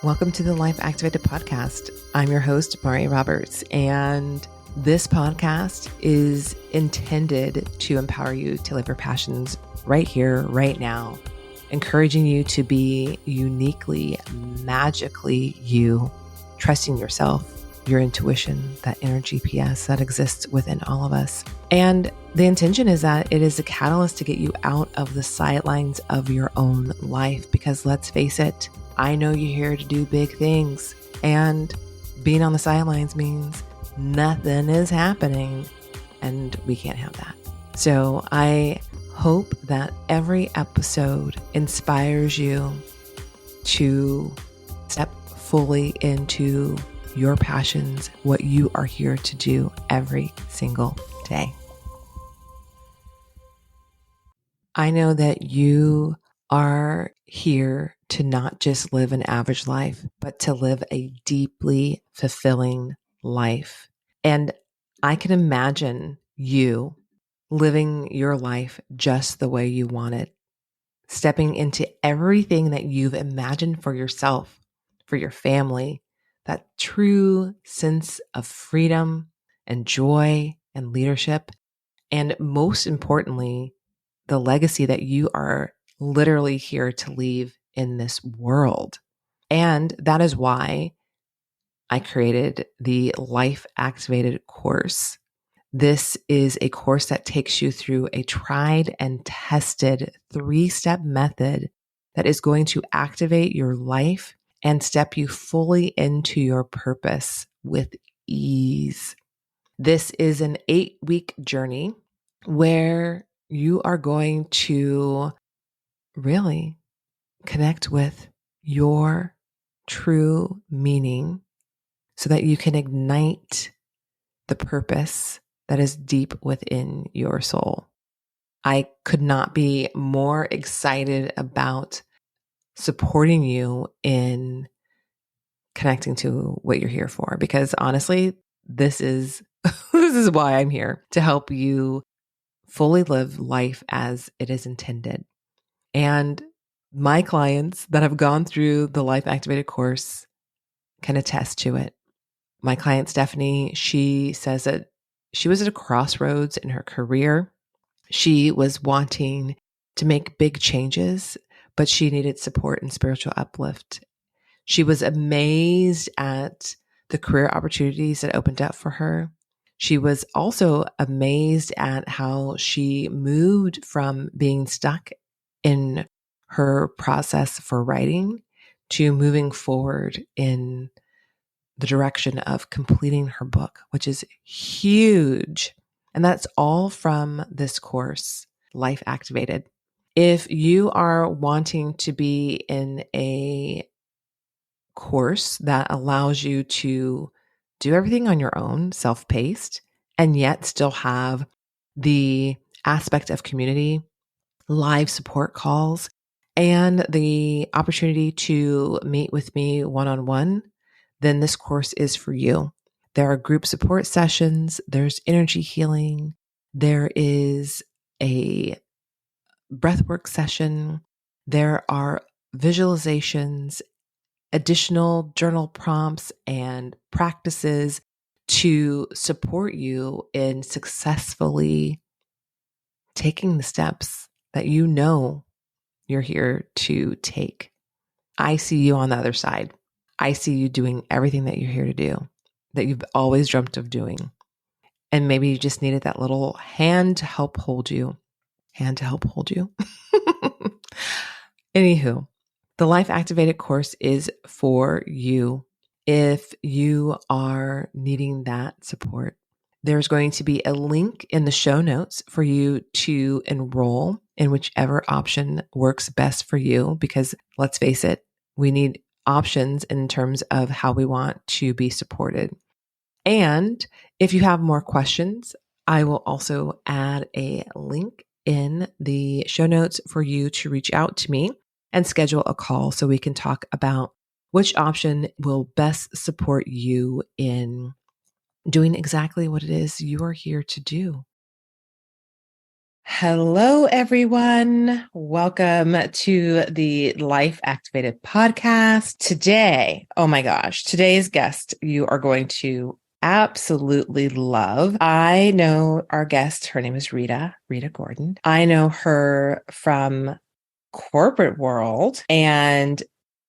Welcome to the Life Activated Podcast. I'm your host, Mari Roberts, and this podcast is intended to empower you to live your passions right here, right now, encouraging you to be uniquely, magically you, trusting yourself, your intuition, that inner GPS that exists within all of us. And the intention is that it is a catalyst to get you out of the sidelines of your own life, because let's face it, I know you're here to do big things, and being on the sidelines means nothing is happening, and we can't have that. So I hope that every episode inspires you to step fully into your passions, what you are here to do every single day. I know that you are here to not just live an average life, but to live a deeply fulfilling life. And I can imagine you living your life just the way you want it, stepping into everything that you've imagined for yourself, for your family, that true sense of freedom and joy and leadership. And most importantly, the legacy that you are literally here to leave in this world. And that is why I created the Life Activated course. This is a course that takes you through a tried and tested 3-step method that is going to activate your life and step you fully into your purpose with ease. This is an 8-week journey where you are going to really connect with your true meaning so that you can ignite the purpose that is deep within your soul. I could not be more excited about supporting you in connecting to what you're here for, because honestly, this is this is why I'm here, to help you fully live life as it is intended. And my clients that have gone through the Life Activated course can attest to it. My client, Stephanie, she says that she was at a crossroads in her career. She was wanting to make big changes, but she needed support and spiritual uplift. She was amazed at the career opportunities that opened up for her. She was also amazed at how she moved from being stuck in her process for writing to moving forward in the direction of completing her book, which is huge. And that's all from this course, Life Activated. If you are wanting to be in a course that allows you to do everything on your own, self-paced, and yet still have the aspect of community, live support calls, and the opportunity to meet with me one-on-one, then this course is for you. There are group support sessions, there's energy healing, there is a breathwork session, there are visualizations, additional journal prompts and practices to support you in successfully taking the steps that you know you're here to take. I see you on the other side. I see you doing everything that you're here to do, that you've always dreamt of doing. And maybe you just needed that little hand to help hold you. Hand to help hold you. Anywho, the Life Activated course is for you if you are needing that support. There's going to be a link in the show notes for you to enroll in whichever option works best for you, because let's face it, we need options in terms of how we want to be supported. And if you have more questions, I will also add a link in the show notes for you to reach out to me and schedule a call so we can talk about which option will best support you in doing exactly what it is you are here to do. Hello, everyone. Welcome to the Life Activated podcast. Today, oh my gosh, today's guest you are going to absolutely love. I know our guest, her name is Rita Gordon. I know her from corporate world, and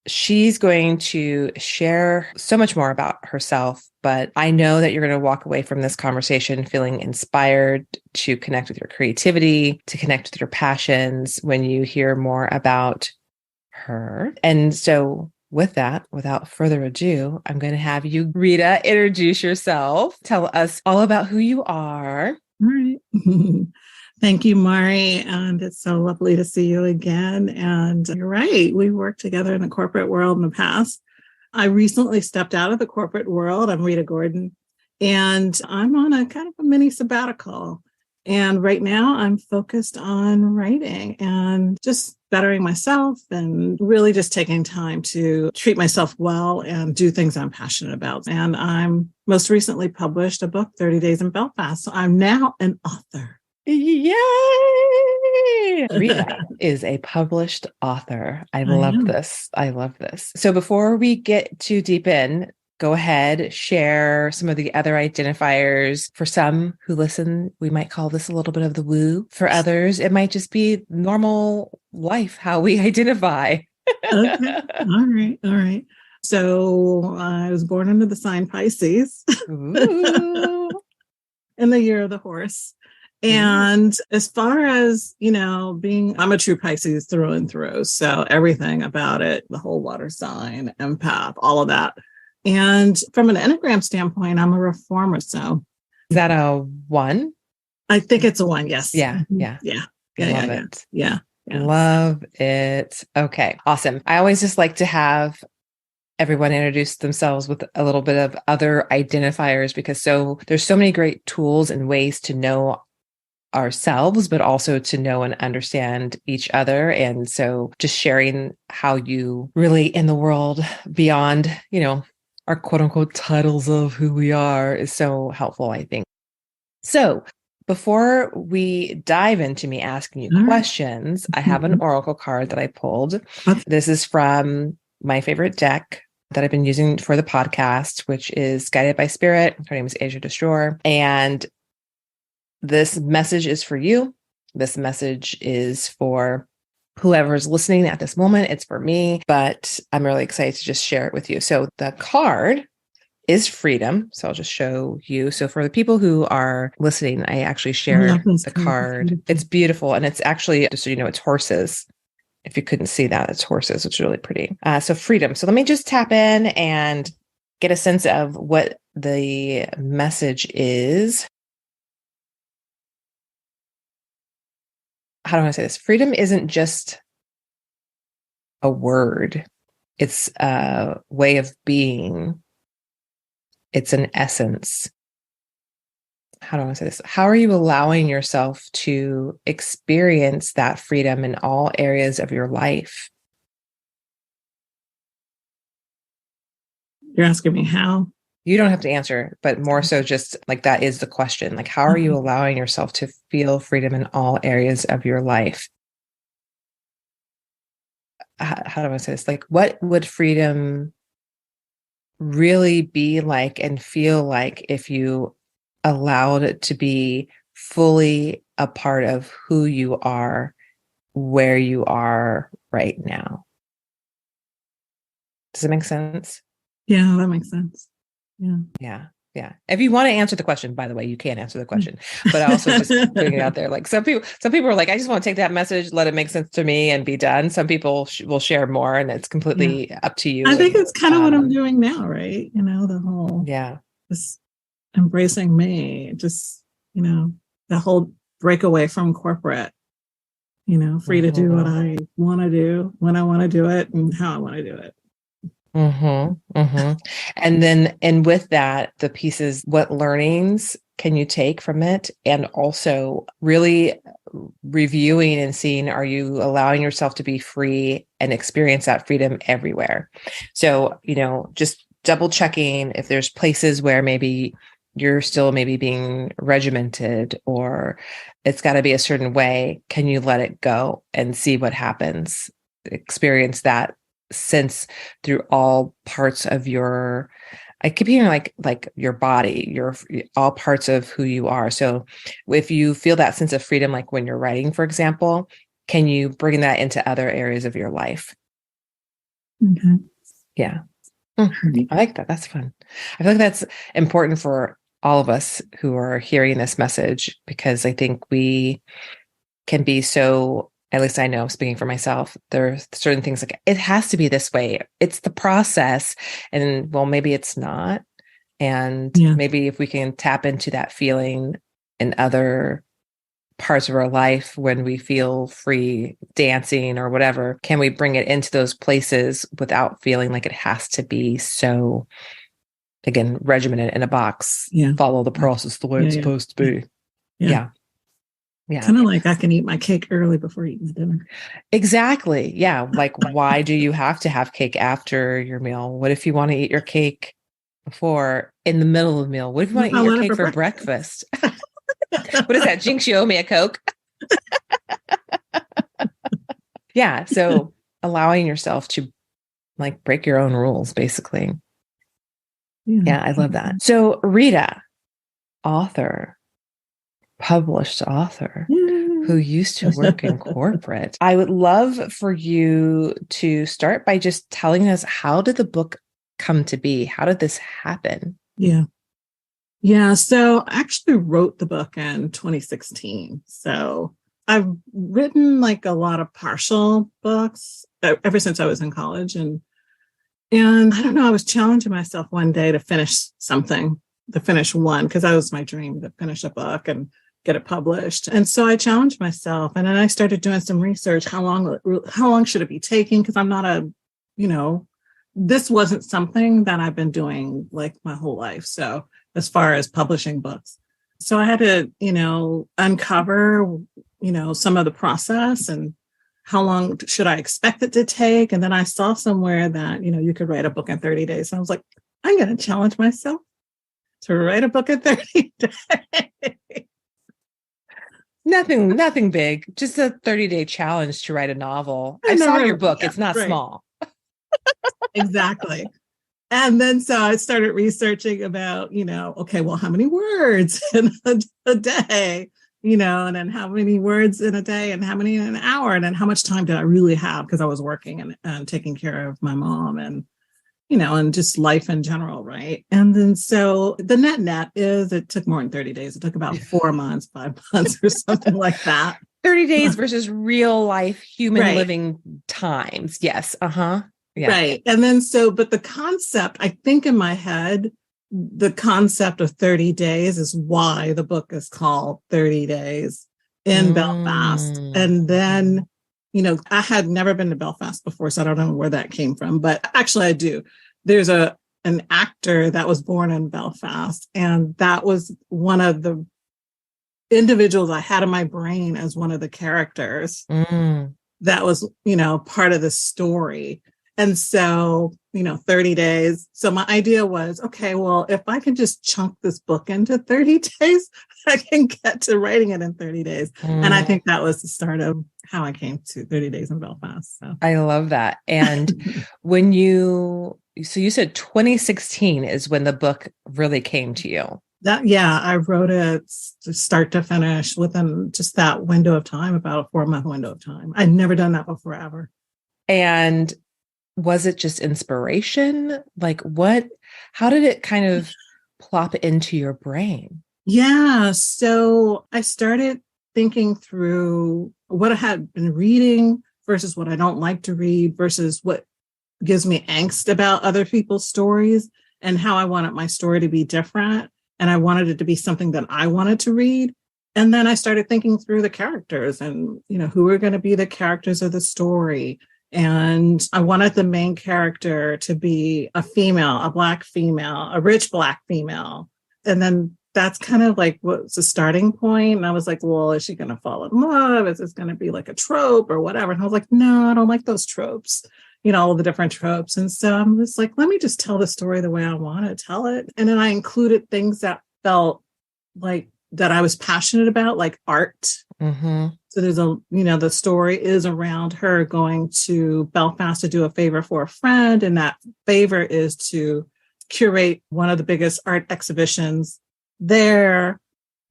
she's going to share so much more about herself, but I know that you're going to walk away from this conversation feeling inspired to connect with your creativity, to connect with your passions when you hear more about her. And so with that, without further ado, I'm going to have you, Rita, introduce yourself. Tell us all about who you are. All right. Thank you, Mari. And it's so lovely to see you again. And you're right. We worked together in the corporate world in the past. I recently stepped out of the corporate world. I'm Rita Gordon, and I'm on a kind of a mini sabbatical. And right now I'm focused on writing and just bettering myself and really just taking time to treat myself well and do things I'm passionate about. And I'm most recently published a book, 30 Days in Belfast. So I'm now an author. Yay! Rita is a published author. I love this. I love this. So before we get too deep in, go ahead, share some of the other identifiers. For some who listen, we might call this a little bit of the woo. For others, it might just be normal life, how we identify. Okay. All right. So I was born under the sign Pisces in the year of the horse. And as far as, I'm a true Pisces through and through. So everything about it, the whole water sign, empath, all of that. And from an Enneagram standpoint, I'm a reformer. So is that a 1? I think it's a 1. Yes. Yeah. Love it. Yeah. Love it. Okay. Awesome. I always just like to have everyone introduce themselves with a little bit of other identifiers, because there's so many great tools and ways to know ourselves, but also to know and understand each other. And so just sharing how you really in the world beyond, our quote unquote titles of who we are is so helpful, I think. So before we dive into me asking you questions, I have an oracle card that I pulled. This is from my favorite deck that I've been using for the podcast, which is Guided by Spirit. Her name is Asia Destroyer. And this message is for you. This message is for whoever's listening at this moment. It's for me, but I'm really excited to just share it with you. So the card is freedom. So I'll just show you. So for the people who are listening, I actually share the card. It's beautiful. And it's actually, just so you know, it's horses. If you couldn't see that, it's horses. It's really pretty. So freedom. So let me just tap in and get a sense of what the message is. How do I say this? Freedom isn't just a word. It's a way of being. It's an essence. How do I say this? How are you allowing yourself to experience that freedom in all areas of your life? You're asking me how? You don't have to answer, but more so just like that is the question. Like, how are you allowing yourself to feel freedom in all areas of your life? How do I say this? Like, what would freedom really be like and feel like if you allowed it to be fully a part of who you are, where you are right now? Does it make sense? Yeah, that makes sense. Yeah. If you want to answer the question, by the way, you can answer the question, but I also just putting it out there. Like some people are like, I just want to take that message, let it make sense to me and be done. Some people will share more, and it's completely up to you. I think it's kind of what I'm doing now, right? The whole, just embracing me, just, the whole breakaway from corporate, free to do what I want to do, when I want to do it, and how I want to do it. And with that, the pieces, what learnings can you take from it? And also really reviewing and seeing, are you allowing yourself to be free and experience that freedom everywhere? So, just double checking if there's places where maybe you're still maybe being regimented, or it's got to be a certain way. Can you let it go and see what happens? Experience that sense through all parts of your, I keep hearing like your body, your all parts of who you are. So if you feel that sense of freedom, like when you're writing, for example, can you bring that into other areas of your life? Okay. Yeah. I like that. That's fun. I feel like that's important for all of us who are hearing this message, because I think we can be so, at least I know, speaking for myself, there are certain things like it has to be this way. It's the process. And well, maybe it's not. And maybe if we can tap into that feeling in other parts of our life when we feel free dancing or whatever, can we bring it into those places without feeling like it has to be so, again, regimented in a box, follow the process the way it's supposed to be. Yeah. Kind of like I can eat my cake early before eating dinner. Exactly. Yeah. Like, why do you have to have cake after your meal? What if you want to eat your cake before, in the middle of the meal? What if you want to eat your cake for breakfast? What is that? Jinx, you owe me a Coke. Yeah. So allowing yourself to like break your own rules, basically. Yeah, I love that. So Rita, author, published author, who used to work in corporate. I would love for you to start by just telling us, how did the book come to be? How did this happen? Yeah. So I actually wrote the book in 2016. So I've written like a lot of partial books ever since I was in college. And I don't know, I was challenging myself one day to finish something, to finish one, because that was my dream, to finish a book and get it published. And so I challenged myself, and then I started doing some research. How long should it be taking? Because I'm not this wasn't something that I've been doing like my whole life. So as far as publishing books, so I had to, uncover, some of the process and how long should I expect it to take? And then I saw somewhere that, you could write a book in 30 days. And I was like, I'm going to challenge myself to write a book in 30 days. Nothing big, just a 30-day challenge to write a novel. I saw your book. It's not small. Exactly. And then so I started researching about, okay, well, how many words in a day, and then how many words in a day and how many in an hour, and then how much time did I really have? Because I was working and taking care of my mom and, and just life in general, right? And then so the net is it took more than 30 days. It took about 4 months, 5 months or something like that. 30 days versus real life human living times. Yes. Yeah. Right. And then but the concept, I think in my head, the concept of 30 days is why the book is called 30 Days in Belfast. And then, I had never been to Belfast before, so I don't know where that came from, but actually I do. There's an actor that was born in Belfast, and that was one of the individuals I had in my brain as one of the characters that was, part of the story. And so, 30 days. So my idea was, okay, well, if I can just chunk this book into 30 days, I can get to writing it in 30 days. And I think that was the start of how I came to 30 Days in Belfast. So I love that. And when you said 2016 is when the book really came to you. I wrote it start to finish within just that window of time, about a 4-month window of time. I'd never done that before, ever. And was it just inspiration? Like how did it kind of plop into your brain? Yeah. So I started thinking through what I had been reading versus what I don't like to read versus what gives me angst about other people's stories, and how I wanted my story to be different. And I wanted it to be something that I wanted to read. And then I started thinking through the characters and, who are going to be the characters of the story. And I wanted the main character to be a female, a Black female, a rich Black female. And then that's kind of like what's the starting point. And I was like, well, is she going to fall in love? Is this going to be like a trope or whatever? And I was like, no, I don't like those tropes, all the different tropes. And so I'm just like, let me just tell the story the way I want to tell it. And then I included things that felt like that I was passionate about, like art. Mm-hmm. So there's the story is around her going to Belfast to do a favor for a friend. And that favor is to curate one of the biggest art exhibitions there.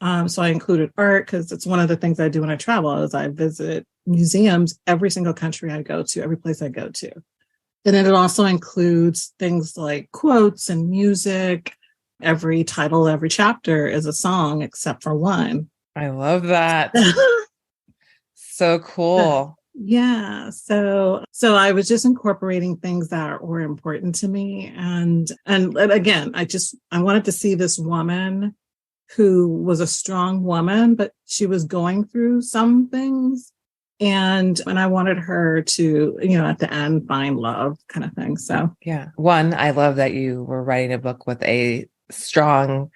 So I included art because it's one of the things I do when I travel is I visit museums, every single country I go to, every place I go to. And then it also includes things like quotes and music. Every title, every chapter is a song except for one. I love that. So cool. Yeah. So I was just incorporating things that were important to me. And again, I wanted to see this woman who was a strong woman, but she was going through some things. And I wanted her to, at the end, find love kind of thing. So, yeah. One, I love that you were writing a book with a strong,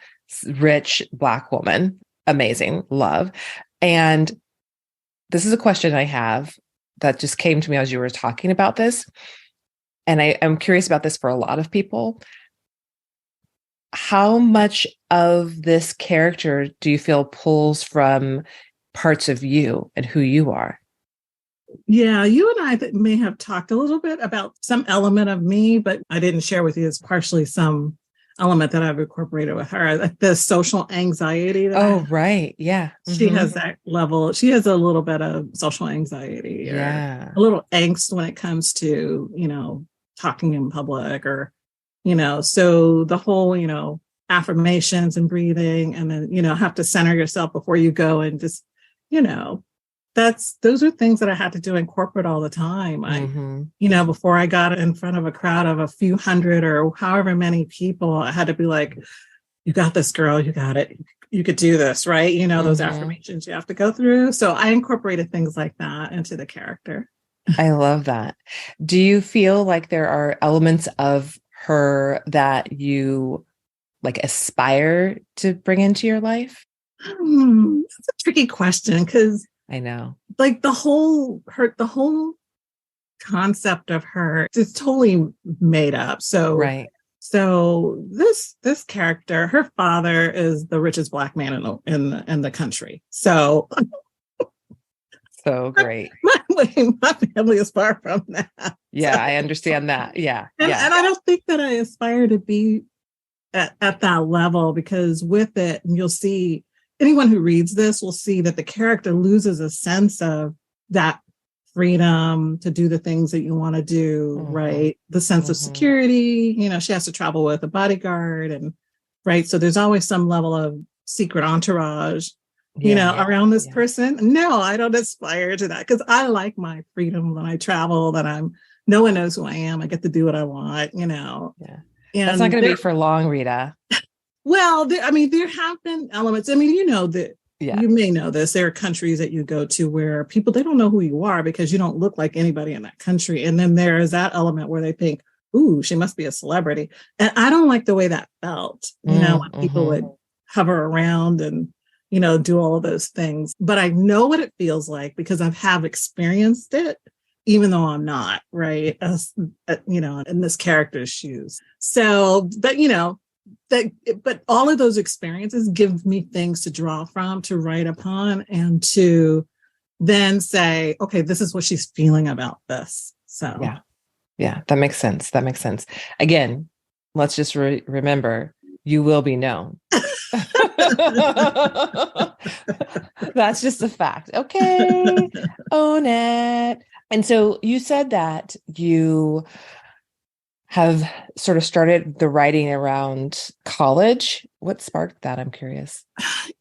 rich Black woman. Amazing. Love. And this is a question I have that just came to me as you were talking about this. And I'm curious about this for a lot of people. How much of this character do you feel pulls from parts of you and who you are? Yeah, you and I may have talked a little bit about some element of me, but I didn't share with you. It's partially some element that I've incorporated with her, like the social anxiety. Right. Yeah. She has that level. She has a little bit of social anxiety or a little angst when it comes to, talking in public or, so the whole, affirmations and breathing and then, have to center yourself before you go and just, those are things that I had to do in corporate all the time. Before I got in front of a crowd of a few hundred or however many people, I had to be like, you got this, girl, you got it. You could do this, right? Those affirmations you have to go through. So I incorporated things like that into the character. I love that. Do you feel like there are elements of her that you like aspire to bring into your life? That's a tricky question because I know. Like the whole concept of her is totally made up. So right. So this character, her father is the richest Black man in the country. So great. My family is far from that. Yeah, so. I understand that. Yeah. And I don't think that I aspire to be at that level because with it, and you'll see anyone who reads this will see that the character loses a sense of that freedom to do the things that you want to do, right? The sense of security, she has to travel with a bodyguard and right. So there's always some level of secret entourage, around this person. No, I don't aspire to that because I like my freedom when I travel, that no one knows who I am. I get to do what I want, Yeah. And that's not going to be for long, Rita. Well, there have been elements. That you may know this. There are countries that you go to where people, they don't know who you are because you don't look like anybody in that country. And then there is that element where they think, ooh, she must be a celebrity. And I don't like the way that felt, when people would hover around and, do all of those things. But I know what it feels like because I have experienced it, even though I'm not, right? In this character's shoes. So, but all of those experiences give me things to draw from, to write upon, and to then say, okay, this is what she's feeling about this. So yeah, that makes sense. Again, let's just remember, you will be known. That's just a fact. Okay, own it. And so you said that you have sort of started the writing around college. What sparked that? I'm curious.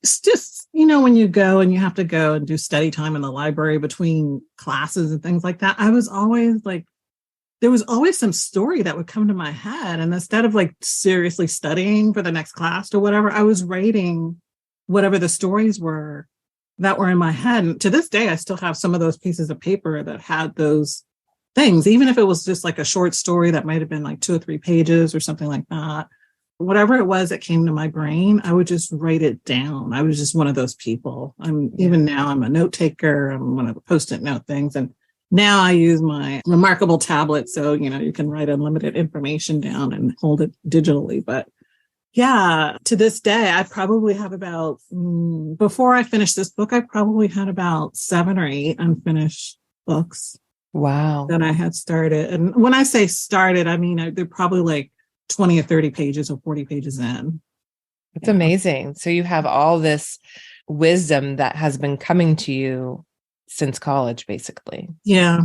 It's just, when you go and you have to go and do study time in the library between classes and things like that, I was always like, there was always some story that would come to my head. And instead of like seriously studying for the next class or whatever, I was writing whatever the stories were that were in my head. And to this day, I still have some of those pieces of paper that had those things, even if it was just like a short story that might have been like 2 or 3 pages or something like that. Whatever it was that came to my brain, I would just write it down. I was just one of those people. Even now I'm a note taker. I'm one of the Post-it note things. And now I use my remarkable tablet. So, you can write unlimited information down and hold it digitally. But Yeah, to this day, I probably have about, before I finished this book, I probably had about 7 or 8 unfinished books Wow. that I had started. And when I say started, I mean, they're probably like 20 or 30 pages or 40 pages in. It's Yeah. amazing. So you have all this wisdom that has been coming to you since college, basically. Yeah.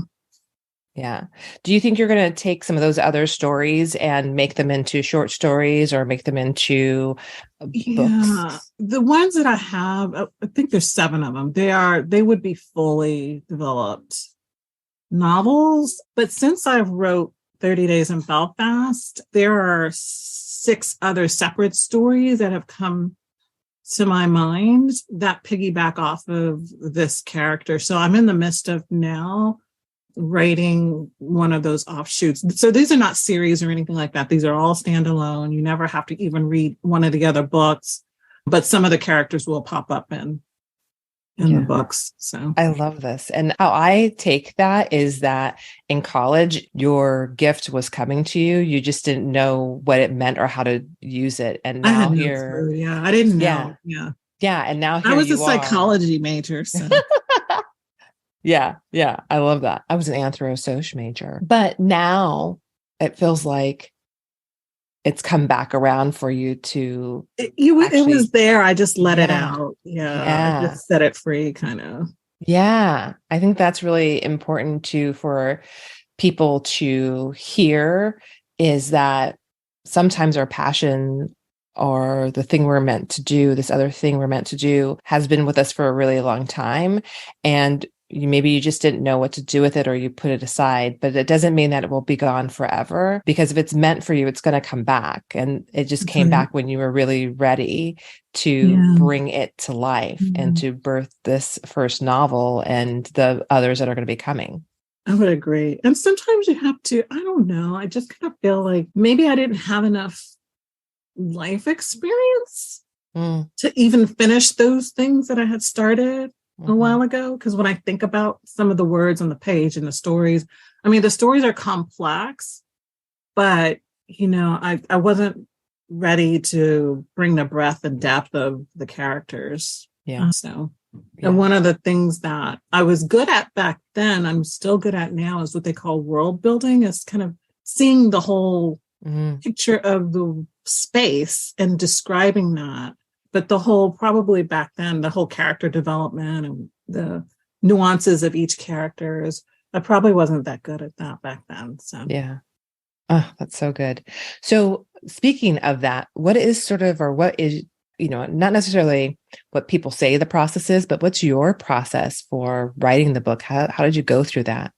Yeah. Do you think you're going to take some of those other stories and make them into short stories or make them into books? Yeah. The ones that I have, I think there's 7 of them. They would be fully developed novels. But since I wrote 30 Days in Belfast, there are 6 other separate stories that have come to my mind that piggyback off of this character. So I'm in the midst of now writing one of those offshoots. So these are not series or anything like that. These are all standalone. You never have to even read one of the other books, but some of the characters will pop up in the books. So I love this. And how I take that is that in college, your gift was coming to you. You just didn't know what it meant or how to use it. And I now had no here, clue. Yeah, I didn't yeah, know. Yeah. yeah. And now I here was a you are. psychology major. So Yeah, yeah. I love that. I was an anthro-soc major. But now it feels like it's come back around for you to it actually, was there. I just let it yeah, out. Yeah. I yeah. just set it free, kind of. Yeah, I think that's really important too for people to hear is that sometimes our passion or the thing we're meant to do, this other thing we're meant to do, has been with us for a really long time. And maybe you just didn't know what to do with it or you put it aside, but it doesn't mean that it will be gone forever because if it's meant for you, it's going to come back. And it just That's came right. back when you were really ready to Yeah. bring it to life and Mhm. to birth this first novel and the others that are going to be coming. I would agree. And sometimes you have to, I don't know, I just kind of feel like maybe I didn't have enough life experience Mm, to even finish those things that I had started a mhm. while ago. Because when I think about some of the words on the page and the stories, I mean, the stories are complex, but I wasn't ready to bring the breadth and depth of the characters. Yeah. So, and Yeah. one of the things that I was good at back then, I'm still good at now, is what they call world building, is kind of seeing the whole Mm, picture of the space and describing that. But the whole, probably back then, the whole character development and the nuances of each characters, I probably wasn't that good at that back then. So, yeah. Oh, that's so good. So speaking of that, what is sort of, or what is, not necessarily what people say the process is, but what's your process for writing the book? How did you go through that?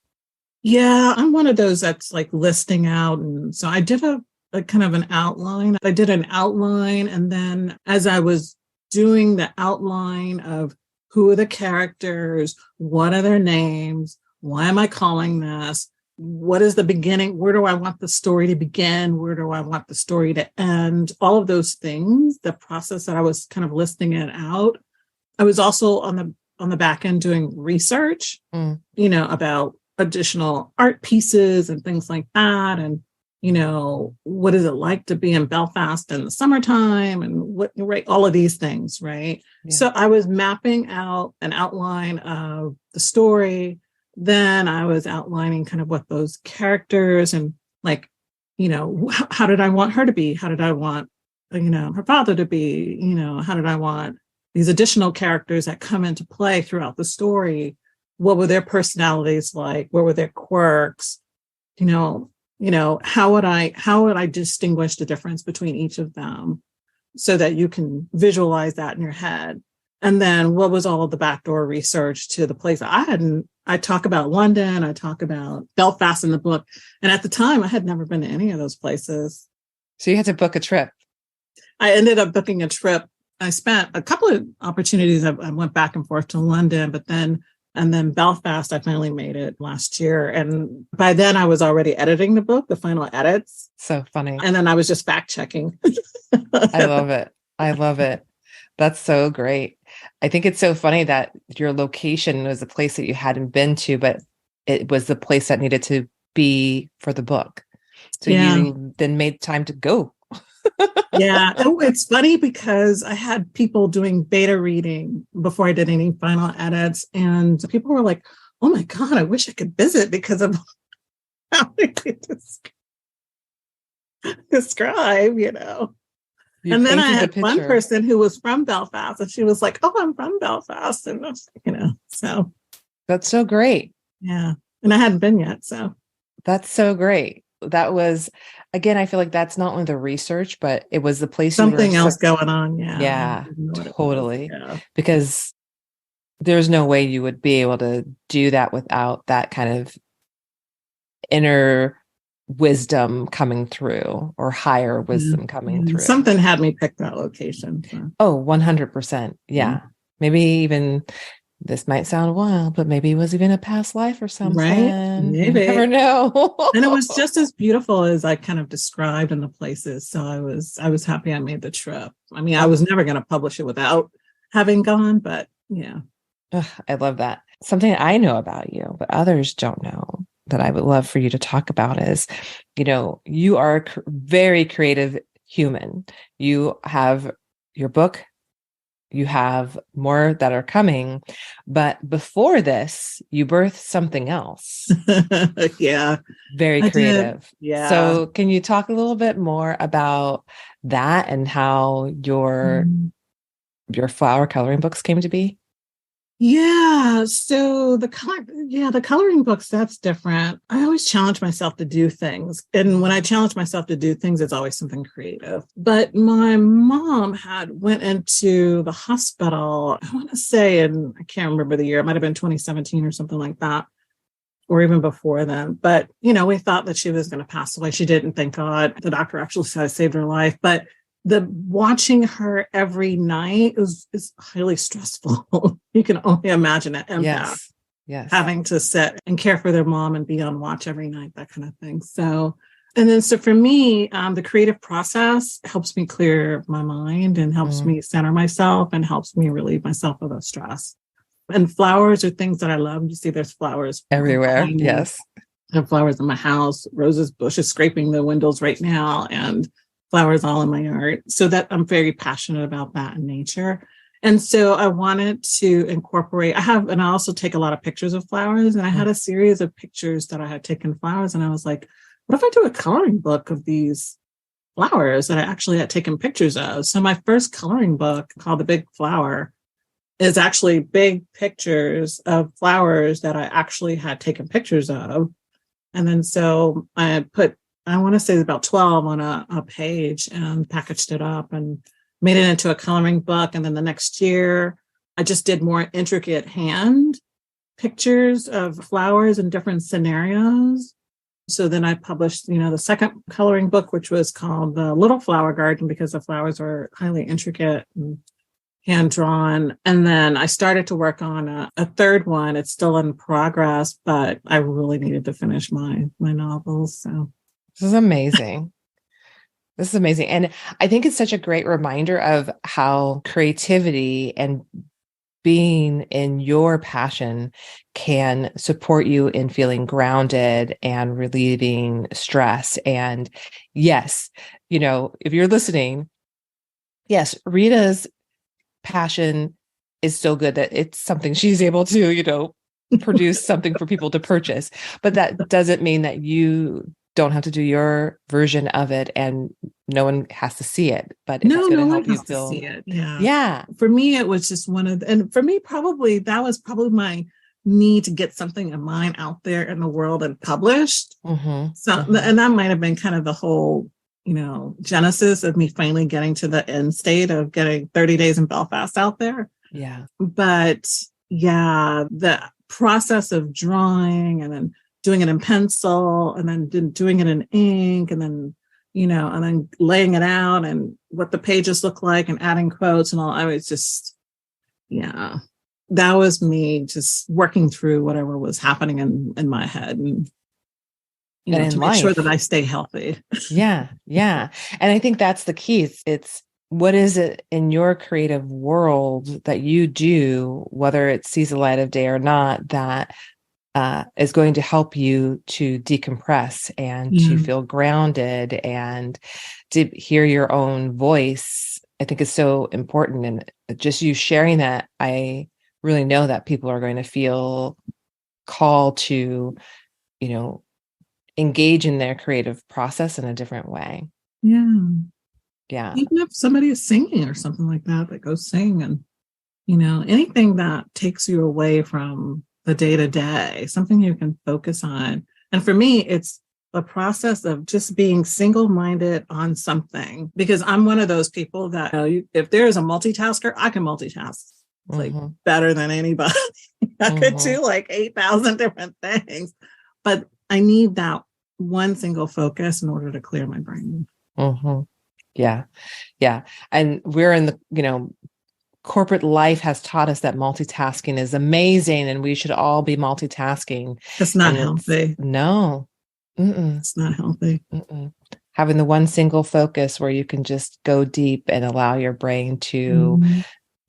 yeah, I'm one of those that's like listing out. And so I did a kind of an outline. I did an outline. And then as I was doing the outline of who are the characters, what are their names, why am I calling this? What is the beginning? Where do I want the story to begin? Where do I want the story to end? All of those things, the process that I was kind of listing it out. I was also on the back end doing research, Mm, about additional art pieces and things like that. And, what is it like to be in Belfast in the summertime and right, all of these things, right? yeah. So I was mapping out an outline of the story. Then I was outlining kind of what those characters and like, how did I want her to be? How did I want, her father to be? How did I want these additional characters that come into play throughout the story? What were their personalities like? What were their quirks? How would I distinguish the difference between each of them so that you can visualize that in your head? And then what was all of the backdoor research to the place I talk about London, I talk about Belfast in the book. And at the time I had never been to any of those places. So you had to book a trip. I ended up booking a trip. I spent a couple of opportunities. I went back and forth to London, and then Belfast, I finally made it last year. And by then I was already editing the book, the final edits. So funny. And then I was just fact checking. I love it. I love it. That's so great. I think it's so funny that your location was a place that you hadn't been to, but it was the place that needed to be for the book. So Yeah. you then made time to go. Yeah. Oh, it's funny because I had people doing beta reading before I did any final edits, and people were like, oh my God, I wish I could visit because of how they describe, You And then I painted the had one picture. person who was from Belfast, and she was like, oh, I'm from Belfast. And I was, so That's so great. yeah. And I hadn't been yet. So That's so great. That was, again, I feel like that's not only the research, but it was the place you were. something else going on. Yeah. I Yeah, didn't know what it was. totally. Yeah. Because there's no way you would be able to do that without that kind of inner wisdom coming through or higher Yeah. wisdom coming Yeah. through. Something had me pick that location. So. Oh, 100%. Yeah. Yeah. Maybe even this might sound wild, but maybe it was even a past life or Right? something. You never Maybe. know. And it was just as beautiful as I kind of described in the places. So I was happy I made the trip. I mean, I was never going to publish it without having gone, but yeah. Ugh, I love that. Something I know about you, but others don't know that I would love for you to talk about is, you are a very creative human. You have your book, you have more that are coming, but before this, you birthed something else. Yeah, Very I did. creative. Yeah. So can you talk a little bit more about that and how Mhm. your flower coloring books came to be? Yeah. So the coloring books, that's different. I always challenge myself to do things. And when I challenge myself to do things, it's always something creative. But my mom had went into the hospital, I want to say, and I can't remember the year, it might have been 2017 or something like that, or even before then. But, we thought that she was going to pass away. She didn't, thank God. The doctor actually said I saved her life. But the watching her every night is highly stressful. You can only imagine an empath Yes. Yes. having to sit and care for their mom and be on watch every night, that kind of thing. So, and then so for me, the creative process helps me clear my mind and helps me center myself and helps me relieve myself of the stress. And flowers are things that I love. You see, there's flowers Everywhere. behind me. Yes. I have flowers in my house, roses, bushes scraping the windows right now, and flowers all in my yard. So that I'm very passionate about that in nature. And so I wanted to incorporate, and I also take a lot of pictures of flowers. And I had a series of pictures that I had taken flowers. And I was like, what if I do a coloring book of these flowers that I actually had taken pictures of? So my first coloring book, called The Big Flower, is actually big pictures of flowers that I actually had taken pictures of. And then so I put, I want to say about 12 on a page and packaged it up and made it into a coloring book. And then the next year, I just did more intricate hand pictures of flowers in different scenarios. So then I published, the second coloring book, which was called The Little Flower Garden, because the flowers were highly intricate and hand drawn. And then I started to work on a third one. It's still in progress, but I really needed to finish my novels. So This is amazing. This is amazing. And I think it's such a great reminder of how creativity and being in your passion can support you in feeling grounded and relieving stress. And yes, if you're listening, yes, Rita's passion is so good that it's something she's able to, produce something for people to purchase. But that doesn't mean that you don't have to do your version of it and no one has to see it. But if it's going no to one help you has to feel, see it. Yeah. yeah. For me, it was just and for me, probably that was probably my need to get something of mine out there in the world and published. And that might have been kind of the whole, genesis of me finally getting to the end state of getting 30 Days in Belfast out there. Yeah. But yeah, the process of drawing and then doing it in pencil and then doing it in ink and then, and then laying it out and what the pages look like and adding quotes and all. I was just, yeah, that was me just working through whatever was happening in my head and, And to in make sure that life. I stay healthy. Yeah. Yeah. And I think that's the key. It's what is it in your creative world that you do, whether it sees the light of day or not, that is going to help you to decompress and to Yeah. feel grounded and to hear your own voice. I think is so important. And just you sharing that, I really know that people are going to feel called to, you know, engage in their creative process in a different way. Yeah. Yeah. Even if somebody is singing or something like that, that goes sing, and, anything that takes you away from the day to day, something you can focus on. And for me, it's a process of just being single minded on something, because I'm one of those people that, if there's a multitasker, I can multitask. It's like better than anybody. I could do like 8,000 different things, but I need that one single focus in order to clear my brain. Yeah. Yeah. And we're in the, corporate life has taught us that multitasking is amazing and we should all be multitasking. It's not And healthy. No. It's not healthy. Having the one single focus where you can just go deep and allow your brain to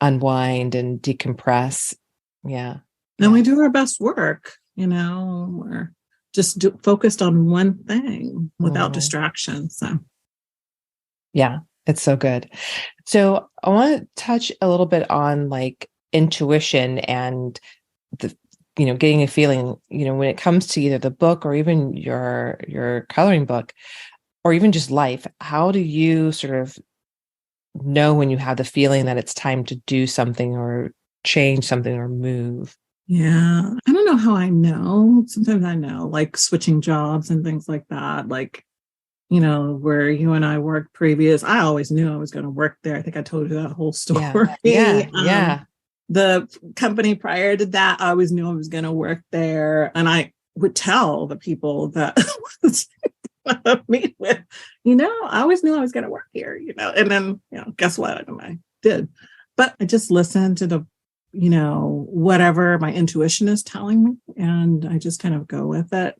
unwind and decompress. Yeah. And we do our best work, we're just focused on one thing without distraction. So, yeah, it's so good. So I want to touch a little bit on like intuition and the, getting a feeling, when it comes to either the book or even your coloring book, or even just life. How do you sort of know when you have the feeling that it's time to do something or change something or move? Yeah, I don't know how I know. Sometimes I know, like switching jobs and things like that. Like, where you and I worked previous, I always knew I was going to work there. I think I told you that whole story. Yeah. The company prior to that, I always knew I was going to work there. And I would tell the people that I meet with, I always knew I was going to work here, and then, guess what? And I did. But I just listened to the whatever my intuition is telling me. And I just kind of go with it.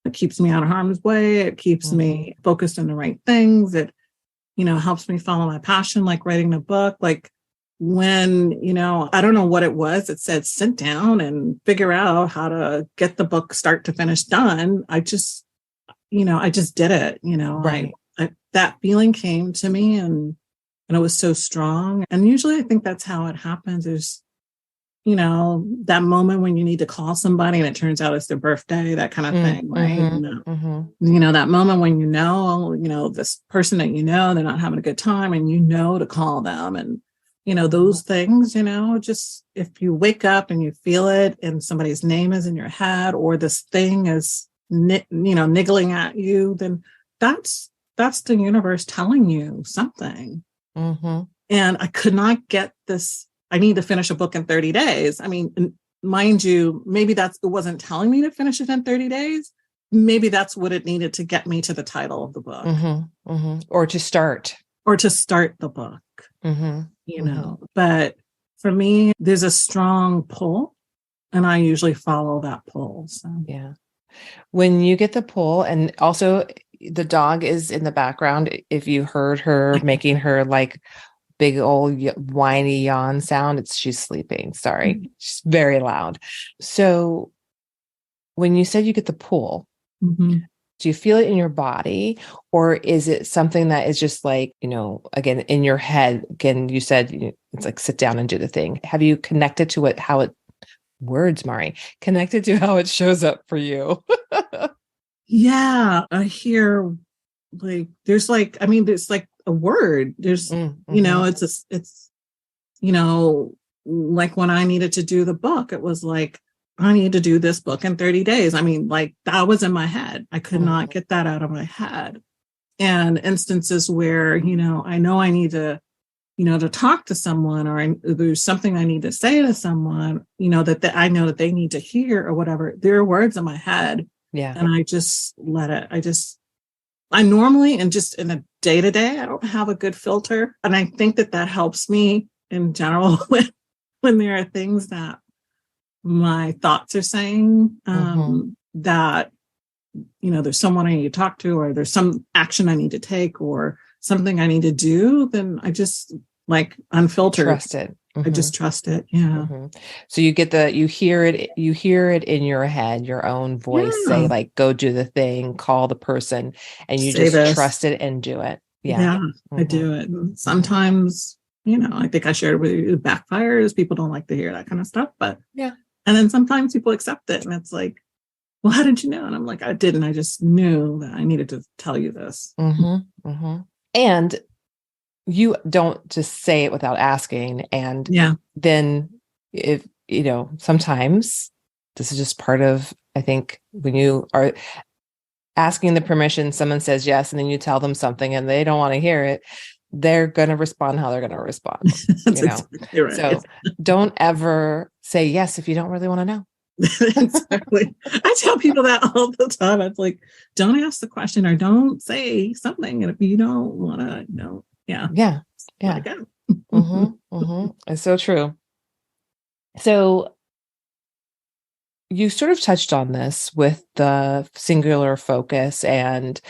It keeps me out of harm's way. It keeps me focused on the right things. It, helps me follow my passion, like writing a book. Like when, I don't know what it was. It said, sit down and figure out how to get the book start to finish done. I just did it, Right. That feeling came to me and it was so strong. And usually I think that's how it happens. There's, that moment when you need to call somebody and it turns out it's their birthday, that kind of thing, right? That moment when this person that they're not having a good time and to call them and, those things, just if you wake up and you feel it and somebody's name is in your head or this thing is, niggling at you, then that's the universe telling you something. And I could not get this. I need to finish a book in 30 days. I mean, mind you, maybe it wasn't telling me to finish it in 30 days. Maybe that's what it needed to get me to the title of the book. Or to start the book, But for me, there's a strong pull and I usually follow that pull. So, yeah. When you get the pull, and also the dog is in the background, if you heard her making her like big old whiny yawn sound, she's sleeping. Sorry. She's very loud. So when you said you get the pull, do you feel it in your body, or is it something that is just like, again, in your head? Again, you said it's like sit down and do the thing. Have you connected to Mari, connected to how it shows up for you? Yeah, I hear like, there's like a word. There's, it's like when I needed to do the book, it was like, I need to do this book in 30 days. I mean, like that was in my head. I could not get that out of my head. And instances where, I know I need to, to talk to someone, or there's something I need to say to someone, that I know that they need to hear or whatever. There are words in my head. Yeah. And I just let it. I normally, and just in a day to day, I don't have a good filter. And I think that helps me in general when there are things that my thoughts are saying, that, there's someone I need to talk to, or there's some action I need to take, or something I need to do, then I just like unfiltered. Trust it. I just trust it. Yeah. So you hear it in your head, your own voice say Yeah. like, go do the thing, call the person, and you Say just this. trust it and do it. Yeah. Yeah, I do it. And sometimes, I think I shared with you, it backfires. People don't like to hear that kind of stuff, but Yeah. and then sometimes people accept it and it's like, well, how did you know? And I'm like, I didn't. I just knew that I needed to tell you this. And you don't just say it without asking. And Yeah. then if, sometimes this is just part of, I think when you are asking the permission, someone says yes, and then you tell them something and they don't want to hear it, they're going to respond how they're going to respond, That's exactly right. So don't ever say yes if you don't really want to know. Exactly. I tell people that all the time. It's like, don't ask the question or don't say something. And if you don't want to know, Yeah. let it go. It's so true. So you sort of touched on this with the singular focus and,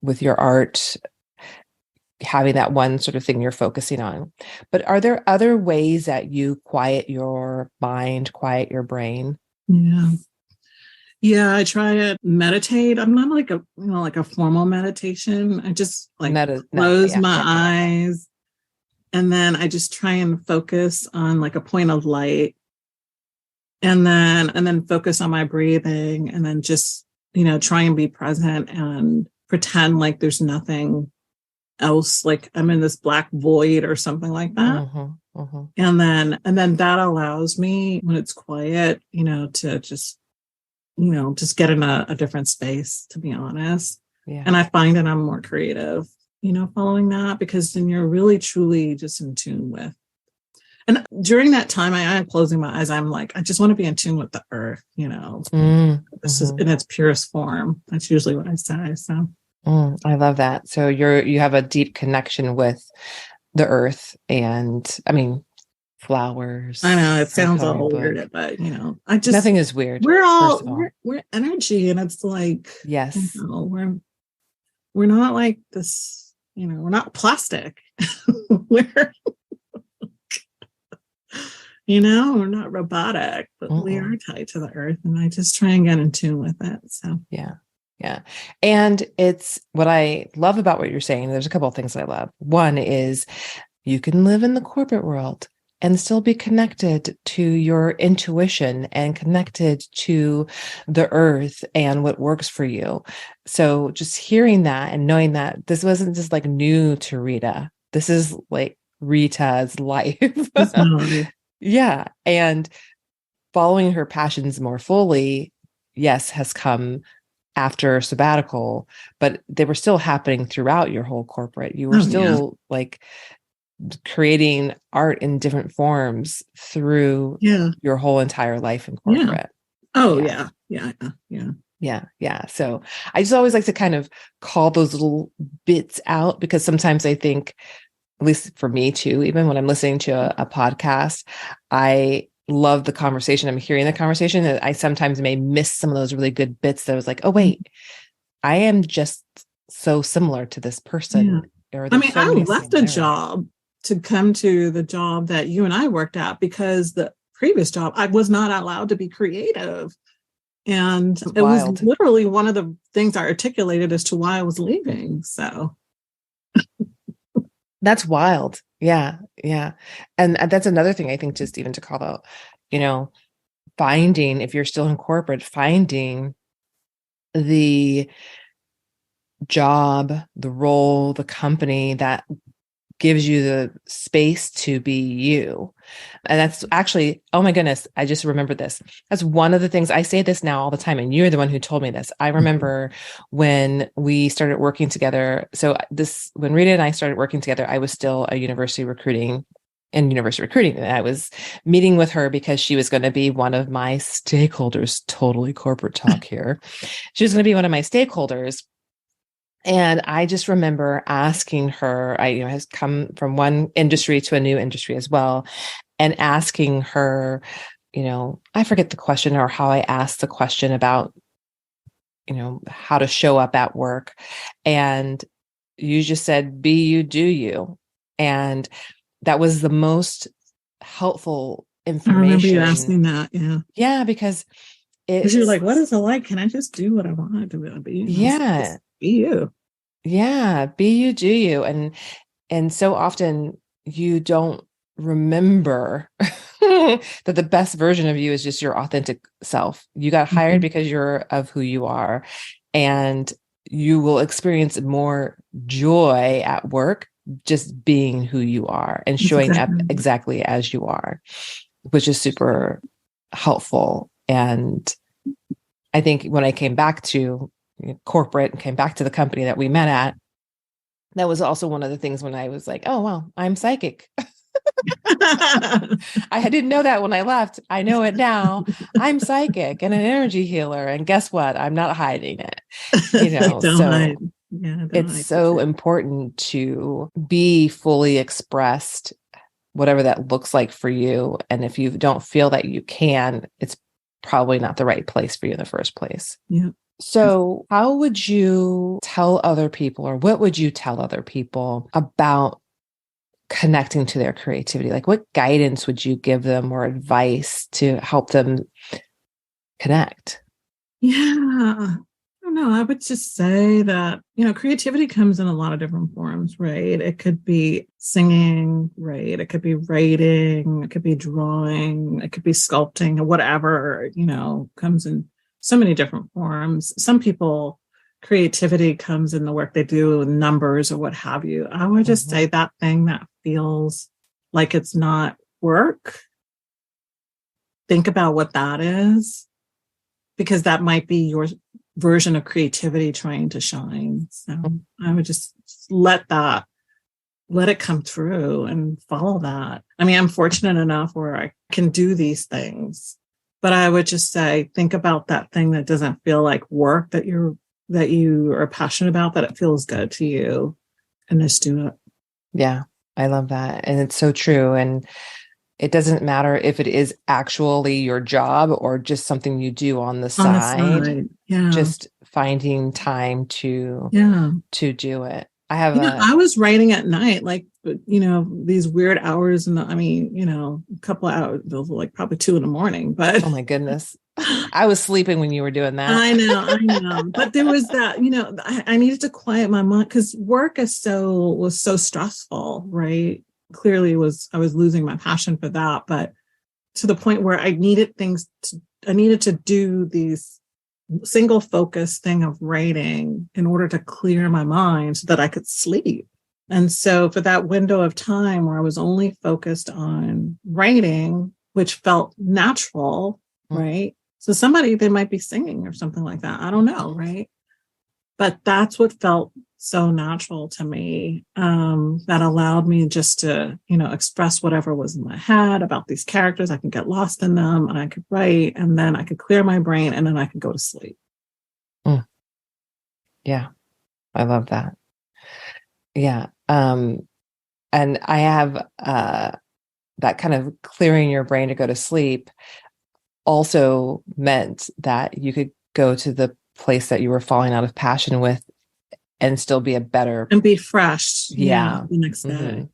with your art, having that one sort of thing you're focusing on. But are there other ways that you quiet your mind, quiet your brain? Yeah. Yeah, I try to meditate. I'm not like a formal meditation. I just close my eyes and then I just try and focus on like a point of light and then focus on my breathing and then just, try and be present and pretend like there's nothing else, like I'm in this black void or something like that. And then that allows me when it's quiet, to just just get in a different space, to be honest. Yeah. And I find that I'm more creative, following that, because then you're really truly just in tune with. And during that time, I am closing my eyes. I'm like, I just want to be in tune with the earth, This is in its purest form. That's usually what I say. So I love that. So you have a deep connection with the earth and, I mean, flowers. I know it sounds all weird, but I just nothing is weird. We're energy, and it's like yes, we're not like this. We're not plastic. we're we're not robotic, but we are tied to the earth, and I just try and get in tune with it. So yeah. And it's what I love about what you're saying. There's a couple of things I love. One is you can live in the corporate world and still be connected to your intuition and connected to the earth and what works for you. So just hearing that and knowing that this wasn't just like new to Rita. This is like Rita's life. Yeah. And following her passions more fully, yes, has come after sabbatical, but they were still happening throughout your whole corporate. You were still like creating art in different forms through your whole entire life in corporate. Yeah. So I just always like to kind of call those little bits out, because sometimes I think, at least for me too, even when I'm listening to a podcast, I love the conversation. I'm hearing the conversation, and I sometimes may miss some of those really good bits that I was like, oh wait, I am just so similar to this person. I left a job to come to the job that you and I worked at, because the previous job, I was not allowed to be creative. And it was literally one of the things I articulated as to why I was leaving. So that's wild. Yeah. And that's another thing I think, just even to call out, finding, if you're still in corporate, finding the job, the role, the company that gives you the space to be you. And that's actually, oh my goodness, I just remembered this. That's one of the things, I say this now all the time, and you're the one who told me this. I remember when we started working together. So when Rita and I started working together, I was still a university recruiting. And I was meeting with her because she was going to be one of my stakeholders. Totally corporate talk here. She was going to be one of my stakeholders. And I just remember asking her, has come from one industry to a new industry as well, and asking her, I forget the question or how I asked the question about, how to show up at work. And you just said, be you, do you. And that was the most helpful I remember you information. asking that. Yeah. Yeah, because Because you're it's, like, what is it like? Can I just do what I want to be? yeah, Just be you. yeah, be you, do you. And so often you don't remember that the best version of you is just your authentic self. You got hired Mhm. because you're of who you are, and you will experience more joy at work just being who you are and That's showing exactly up right. exactly as you are, which is super helpful. And I think when I came back to corporate and came back to the company that we met at, that was also one of the things when I was like, oh, well, I'm psychic. I didn't know that when I left. I know it now. I'm psychic and an energy healer. And guess what? I'm not hiding it, Like, don't hide. so Yeah, don't it's hide. so important to be fully expressed, whatever that looks like for you. And if you don't feel that you can, it's probably not the right place for you in the first place. Yeah. So, how would you tell other people, or what would you tell other people about connecting to their creativity? Like, what guidance would you give them or advice to help them connect? Yeah. I don't know. I would just say that, creativity comes in a lot of different forms, right? It could be singing, right? It could be writing, it could be drawing, it could be sculpting, or whatever, comes in so many different forms. Some people, creativity comes in the work they do with numbers or what have you. I would just say that thing that feels like it's not work. Think about what that is, because that might be your version of creativity trying to shine. So I would just let it come through and follow that. I mean, I'm fortunate enough where I can do these things, but I would just say, think about that thing that doesn't feel like work, that you are passionate about, that it feels good to you, and just do it. Yeah, I love that. And it's so true. And it doesn't matter if it is actually your job or just something you do on the On the side, side. Yeah. just finding time Yeah. to do it. I have a, I was writing at night, like, these weird hours. And I mean, a couple of hours, those were like probably 2 a.m, but oh my goodness. I was sleeping when you were doing that. I know. But there was that, I needed to quiet my mind because work was so stressful, right? Clearly I was losing my passion for that, but to the point where I needed to do these single focus thing of writing in order to clear my mind so that I could sleep. And so for that window of time where I was only focused on writing, which felt natural, right? So they might be singing or something like that. I don't know, right? But that's what felt so natural to me, that allowed me just to, express whatever was in my head about these characters. I could get lost in them and I could write, and then I could clear my brain, and then I could go to sleep. Mm. Yeah, I love that. Yeah. And I have that kind of clearing your brain to go to sleep also meant that you could go to the place that you were falling out of passion with and still be a better, And be fresh. Yeah. yeah. The next Mm-hmm. day.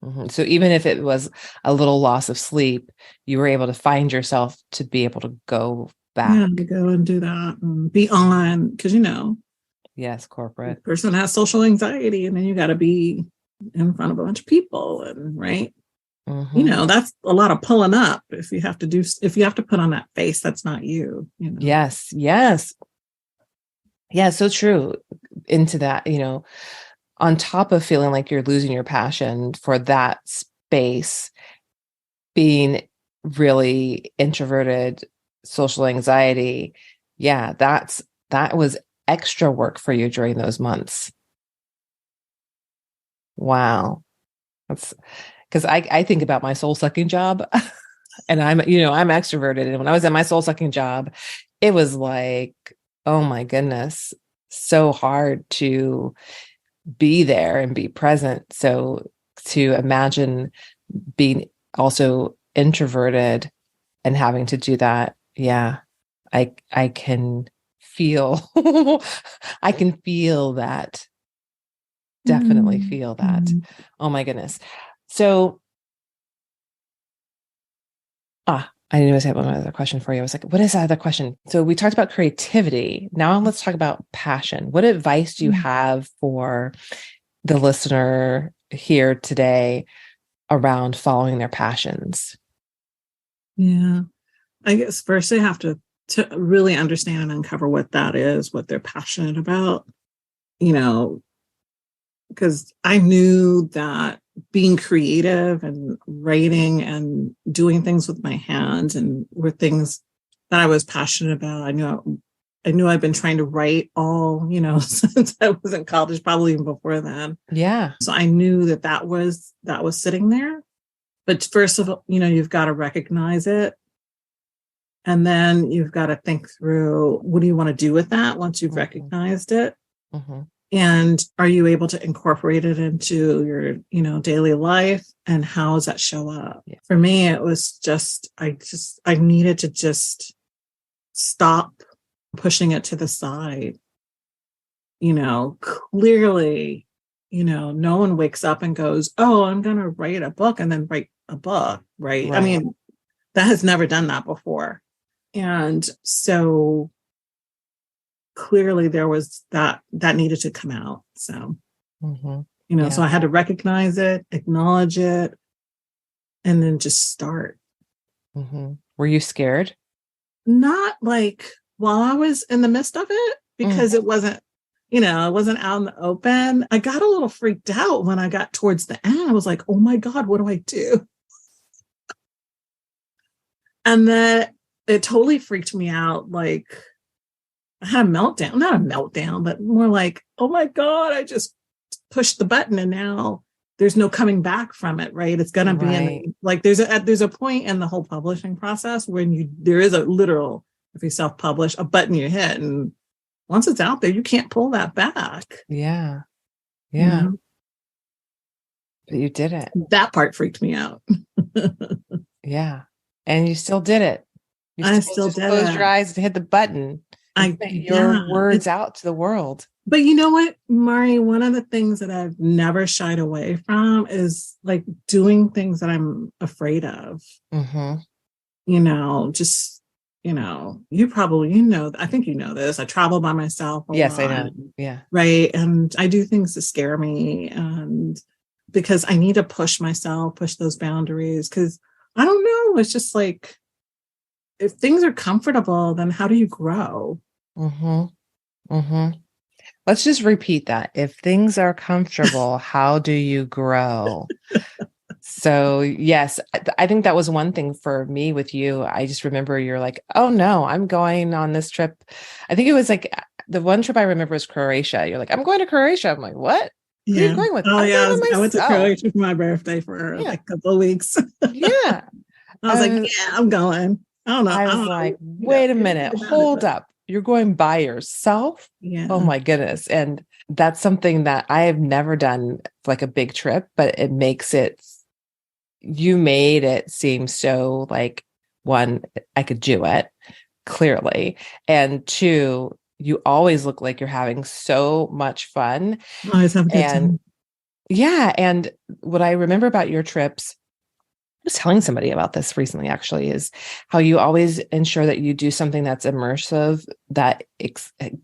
Mm-hmm. So even if it was a little loss of sleep, you were able to find yourself to be able to go Yeah. back. To go and do that and be on, because, Yes, the corporate. person has social anxiety, and then you got to be in front of a bunch of people, and right. Mm-hmm. That's a lot of pulling up. If you have to put on that face, that's not you. Yes, yes. Yeah, so true. Into that, on top of feeling like you're losing your passion for that space, being really introverted, social anxiety, yeah, that was extra work for you during those months. Wow. That's because I think about my soul sucking job and I'm extroverted. And when I was at my soul sucking job, it was like, oh my goodness, so hard to be there and be present. So to imagine being also introverted and having to do that, yeah, I can feel I can feel that. Definitely feel that. Mm-hmm. Oh my goodness. So I knew I had one other question for you. I was like, what is that other question? So we talked about creativity. Now let's talk about passion. What advice do you have for the listener here today around following their passions? Yeah. I guess first they have to really understand and uncover what that is, what they're passionate about, because I knew that being creative and writing and doing things with my hands and were things that I was passionate about. I knew I'd been trying to write all, since I was in college, probably even before then. Yeah. So I knew that was sitting there. But first of all, you've got to recognize it. And then you've got to think through, what do you want to do with that once you've recognized it? Mm-hmm. And are you able to incorporate it into your, daily life? And how does that show up? Yeah. For me, it was just, I needed to just stop pushing it to the side. Clearly, no one wakes up and goes, oh, I'm going to write a book and then write a book, right? I mean, that has never done that before. And so clearly there was that needed to come out. So, so I had to recognize it, acknowledge it, and then just start. Were you scared? Not like while I was in the midst of it, because it wasn't, it wasn't out in the open. I got a little freaked out when I got towards the end. I was like, oh my God, what do I do? And then it totally freaked me out. Like, I had a meltdown, not a meltdown, but more like, oh my God, I just pushed the button and now there's no coming back from it, right? It's going to be there's a point in the whole publishing process when there is a literal, if you self-publish, a button you hit, and once it's out there, you can't pull that back. Yeah. Yeah. But you did it. That part freaked me out. Yeah. And you still did it. I still did it. Closed your eyes to hit the button. Get your words out to the world. But you know what, Mari, one of the things that I've never shied away from is like doing things that I'm afraid of. Just, you probably, I think you know this. I travel by myself. Yes, I know. Yeah. Right. And I do things that scare me. And because I need to push myself, push those boundaries. Because I don't know. It's just like, if things are comfortable, then how do you grow? Let's just repeat that. If things are comfortable, how do you grow? So yes, I think that was one thing for me with you. I just remember you're like, oh no, I'm going on this trip. I think it was like the one trip I remember was Croatia. You're like, I'm going to Croatia. I'm like, what? Who are you going with? Oh yeah, I went to Croatia for my birthday for like a couple of weeks. Yeah. I was like, yeah, I'm going. I don't know. I was like, wait a minute, hold up. You're going by yourself? Yeah. Oh my goodness. And that's something that I have never done, like a big trip, but it makes you made it seem so like, one, I could do it clearly. And two, you always look like you're having so much fun. Always have a good time. Yeah. And what I remember about your trips, I was telling somebody about this recently, actually, is how you always ensure that you do something that's immersive, that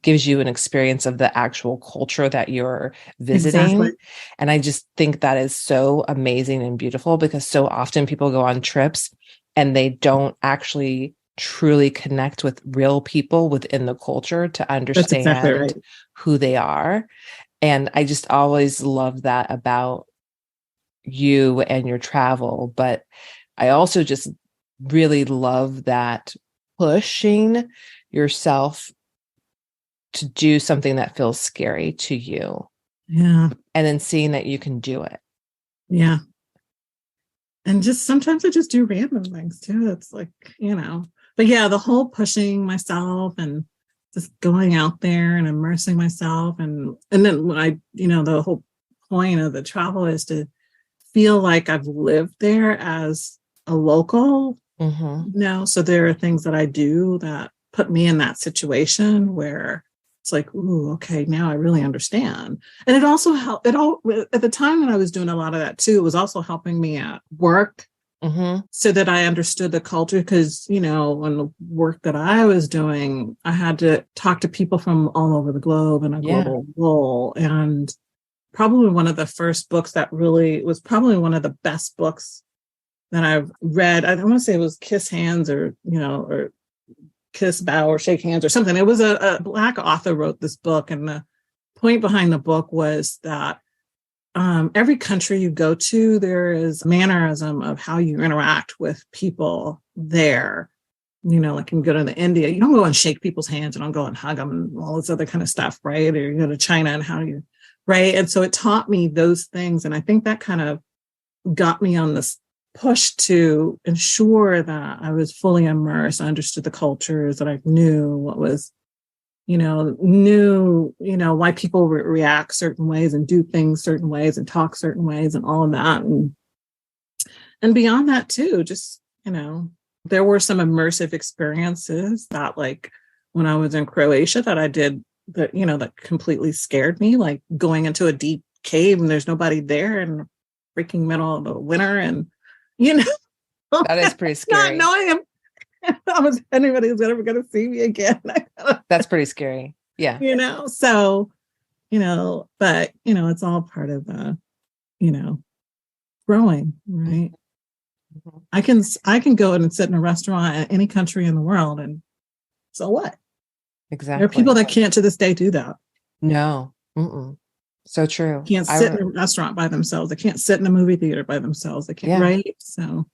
gives you an experience of the actual culture that you're visiting. Exactly. And I just think that is so amazing and beautiful, because so often people go on trips and they don't actually truly connect with real people within the culture to understand who they are. And I just always love that about you and your travel. But I also just really love that pushing yourself to do something that feels scary to you. Yeah. And then seeing that you can do it. Yeah. And just sometimes I just do random things too. It's like, but yeah, the whole pushing myself and just going out there and immersing myself. And then when the whole point of the travel is to feel like I've lived there as a local. So there are things that I do that put me in that situation where it's like, ooh, okay, now I really understand. And it also helped. At the time when I was doing a lot of that too, it was also helping me at work so that I understood the culture. Because, in the work that I was doing, I had to talk to people from all over the globe in a global role. And probably one of the first books that really was probably one of the best books that I've read. I don't want to say it was Kiss Hands or Kiss, Bow, or Shake Hands or something. It was a Black author wrote this book. And the point behind the book was that every country you go to, there is a mannerism of how you interact with people there. Like you go to India, you don't go and shake people's hands, you don't go and hug them and all this other kind of stuff, right? Or you go to China and how you, right? And so it taught me those things. And I think that kind of got me on this push to ensure that I was fully immersed, I understood the cultures, that I knew what was, why people react certain ways and do things certain ways and talk certain ways and all of that. And beyond that too, just, there were some immersive experiences that, like when I was in Croatia, that I did that, that completely scared me, like going into a deep cave and there's nobody there in the freaking middle of the winter. And, that is pretty scary. Not knowing if anybody's ever going to see me again. That's pretty scary. Yeah. So, but, it's all part of growing, right? Mm-hmm. I can go and sit in a restaurant in any country in the world, and so what? Exactly. There are people that can't to this day do that. No. Mm-mm. So true. Can't sit in a restaurant by themselves. They can't sit in a movie theater by themselves. They can't, right? So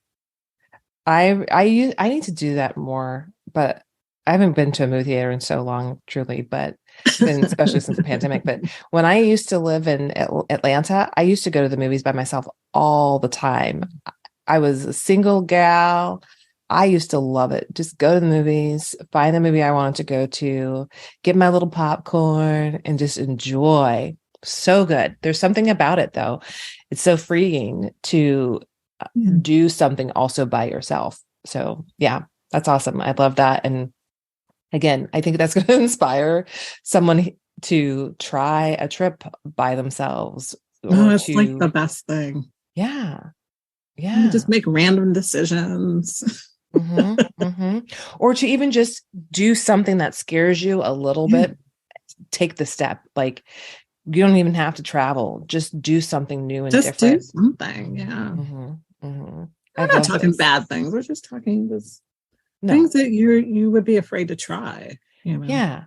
I need to do that more, but I haven't been to a movie theater in so long, truly, but especially since the pandemic. But when I used to live in Atlanta, I used to go to the movies by myself all the time. I was a single gal. I used to love it. Just go to the movies, find the movie I wanted to go to, get my little popcorn and just enjoy. So good. There's something about it though. It's so freeing to do something also by yourself. So yeah, that's awesome. I love that. And again, I think that's going to inspire someone to try a trip by themselves. It's like the best thing. Yeah. Yeah. You just make random decisions. Or to even just do something that scares you a little bit. Take the step. Like you don't even have to travel. Just do something new and different. Just do something. Yeah. We're not talking bad things. We're just talking things that you would be afraid to try. Yeah.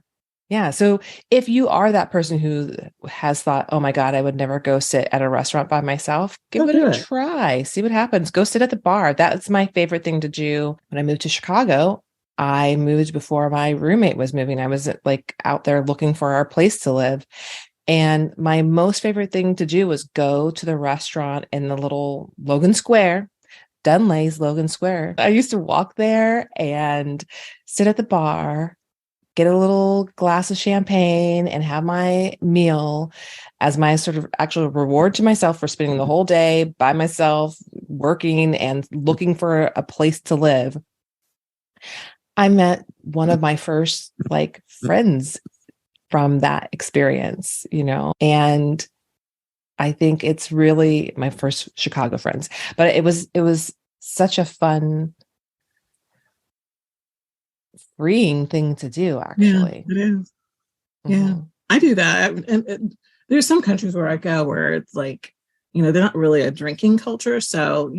So if you are that person who has thought, oh my God, I would never go sit at a restaurant by myself, give it a try. See what happens. Go sit at the bar. That's my favorite thing to do. When I moved to Chicago, I moved before my roommate was moving. I was like out there looking for our place to live. And my most favorite thing to do was go to the restaurant in the little Logan Square, Dunlay's Logan Square. I used to walk there and sit at the bar, get a little glass of champagne and have my meal as my sort of actual reward to myself for spending the whole day by myself, working and looking for a place to live. I met one of my first friends from that experience, and I think it's really my first Chicago friends, but it was such a fun, freeing thing to do, actually. Yeah, it is. Yeah, I do that. And there's some countries where I go where it's like, they're not really a drinking culture. So,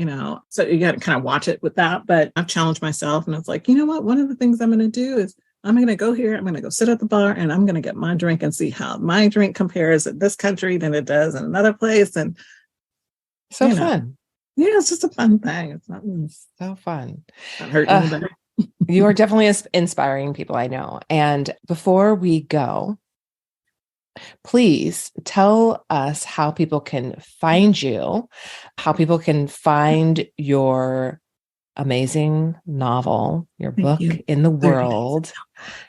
so you got to kind of watch it with that. But I've challenged myself and it's like, you know what? One of the things I'm going to do is I'm going to go here. I'm going to go sit at the bar and I'm going to get my drink and see how my drink compares in this country than it does in another place. And so fun. Yeah, it's just a fun thing. It's not so fun. Not hurting anybody. You are definitely inspiring people, I know. And before we go, please tell us how people can find you, how people can find your amazing novel, your book in the world,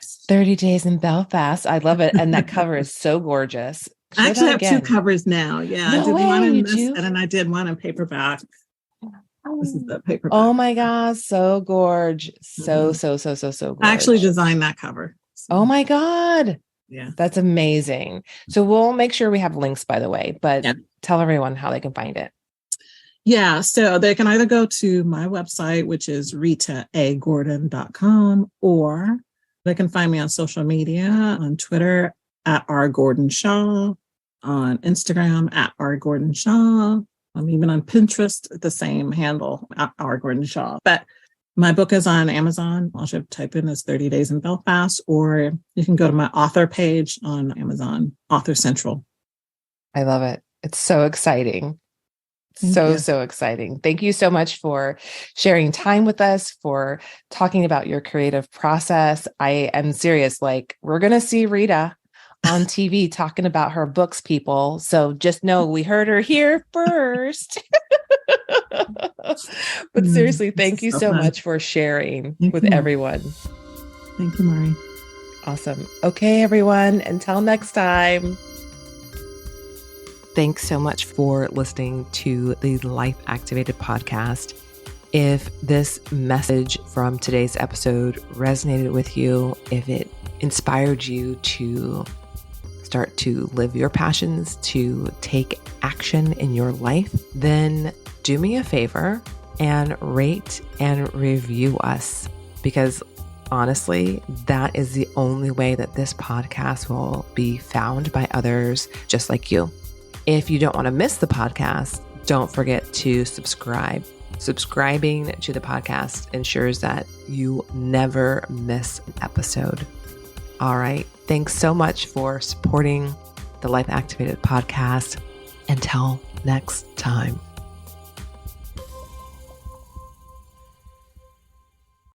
30 Days in Belfast. I love it. And that cover is so gorgeous. I actually have two covers now. Yeah. No I did way, one in this and then I did one in paperback. This is the paperback. Oh my God. So gorgeous. So gorgeous. I actually designed that cover. So. Oh my God. Yeah. That's amazing. So we'll make sure we have links, by the way, but tell everyone how they can find it. Yeah, so they can either go to my website, which is ritagordon.com, or they can find me on social media on Twitter at rgordonshaw, on Instagram at rgordonshaw. I'm even on Pinterest, the same handle at rgordonshaw. But my book is on Amazon. All you have to type in is 30 Days in Belfast, or you can go to my author page on Amazon, Author Central. I love it. It's so exciting. So exciting. Thank you so much for sharing time with us, for talking about your creative process. I am serious. Like, we're going to see Rita on TV talking about her books, people. So just know we heard her here first. But seriously, thank you so much for sharing with everyone. Thank you, Mari. Awesome. Okay, everyone. Until next time. Thanks so much for listening to the Life Activated podcast. If this message from today's episode resonated with you, if it inspired you to start to live your passions, to take action in your life, then do me a favor and rate and review us, because honestly, that is the only way that this podcast will be found by others just like you. If you don't want to miss the podcast, don't forget to subscribe. Subscribing to the podcast ensures that you never miss an episode. All right. Thanks so much for supporting the Life Activated podcast. Until next time.